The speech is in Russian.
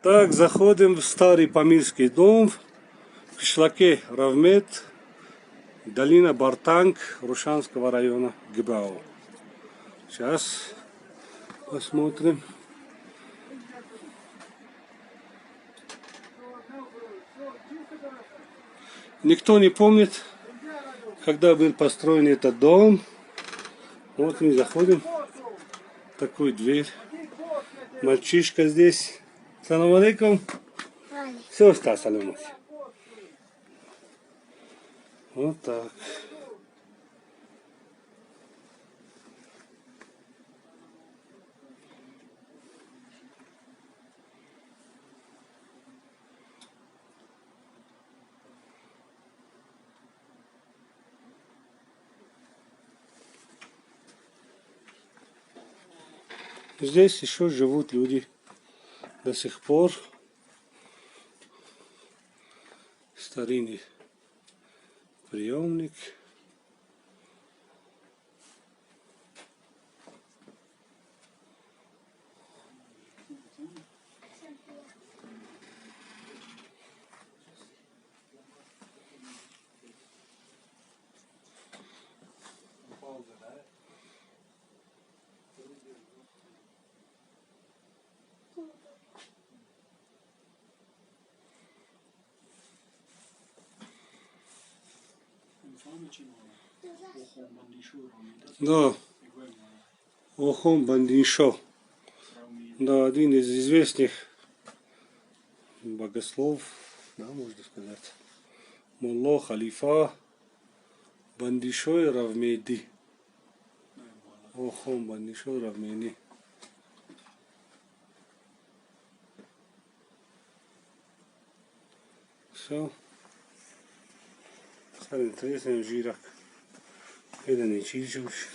Так, заходим в старый памирский дом в кишлаке Равмет, долина Бартанг Рушанского района Гибао. Сейчас посмотрим. Никто не помнит, когда был построен этот дом. Вот мы заходим. Такую дверь. Мальчишка здесь. Салам алейкум. Все, что салам. Вот так. Здесь еще живут люди до сих пор. Старинный приемник. Да, Охом Бандиншо. Да, один из известных богослов, да, можно сказать. Мулло Халифа Бандишой Равмейди. Охом Бандишой Равмейди. Все. Sad интересный жирок. Это не чищусь.